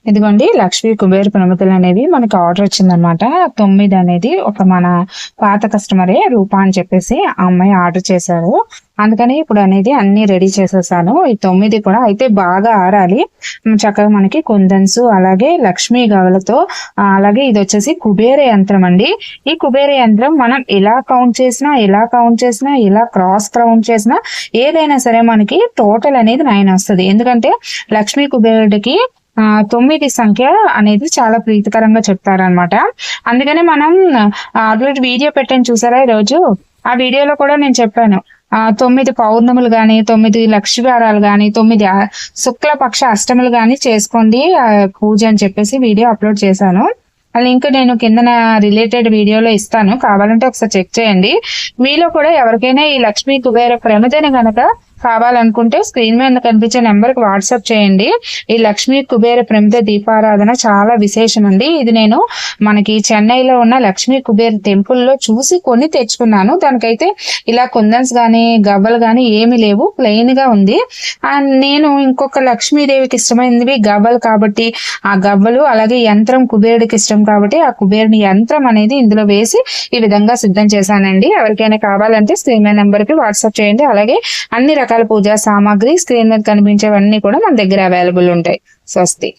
ఇదిగోండి లక్ష్మీ కుబేర ప్రమిదలు అనేవి మనకి ఆర్డర్ వచ్చిందనమాట. 9 అనేది ఒక మన పాత కస్టమరే రూప అని చెప్పేసి ఆ అమ్మాయి ఆర్డర్ చేశారు. అందుకని ఇప్పుడు అనేది అన్ని రెడీ చేసేసాను. ఈ 9 కూడా అయితే బాగా ఆరాలి. చక్కగా మనకి కుందన్స్ అలాగే లక్ష్మీ గవలతో అలాగే ఇది వచ్చేసి కుబేర యంత్రం అండి. ఈ కుబేర యంత్రం మనం ఎలా కౌంట్ చేసినా ఇలా క్రాస్ కౌంట్ చేసినా ఏదైనా సరే మనకి టోటల్ అనేది 9 వస్తుంది. ఎందుకంటే లక్ష్మీ కుబేరుడికి 9 సంఖ్య అనేది చాలా ప్రీతికరంగా చెప్తారనమాట. అందుకనే మనం ఆల్రెడీ వీడియో పెట్టాను చూసారా ఈరోజు, ఆ వీడియోలో కూడా నేను చెప్పాను 9 పౌర్ణములు గాని 9 లక్ష్మీవారాలు గాని 9 శుక్లపక్ష అష్టములు గాని చేసుకోండి పూజ అని చెప్పేసి వీడియో అప్లోడ్ చేశాను. ఆ లింక్ నేను కింద రిలేటెడ్ వీడియోలో ఇస్తాను, కావాలంటే ఒకసారి చెక్ చేయండి. మీలో కూడా ఎవరికైనా ఈ లక్ష్మీ కుబేర ప్రమిదని గనక కావాలనుకుంటే స్క్రీన్ మీద కనిపించే నెంబర్కి వాట్సాప్ చేయండి. ఈ లక్ష్మీ కుబేర ప్రమిద దీపారాధన చాలా విశేషం అండి. ఇది నేను మనకి చెన్నైలో ఉన్న లక్ష్మీ కుబేర టెంపుల్లో చూసి కొన్ని తెచ్చుకున్నాను. దానికైతే ఇలా కుందన్స్ గానీ గవ్వలు గానీ ఏమి లేవు, ప్లెయిన్ గా ఉంది. నేను ఇంకొక లక్ష్మీదేవికి ఇష్టమైనవి గవ్వలు కాబట్టి ఆ గవ్వలు, అలాగే యంత్రం కుబేరుడికి ఇష్టం కాబట్టి ఆ కుబేరుని యంత్రం అనేది ఇందులో వేసి ఈ విధంగా సిద్ధం చేశానండి. ఎవరికైనా కావాలంటే స్క్రీన్ మీద నెంబర్కి వాట్సాప్ చేయండి. అలాగే అన్ని రకాల పూజా సామాగ్రి స్క్రీన్ మీద కనిపించేవన్నీ కూడా మన దగ్గర అవైలబుల్ ఉంటాయి. స్వస్తి.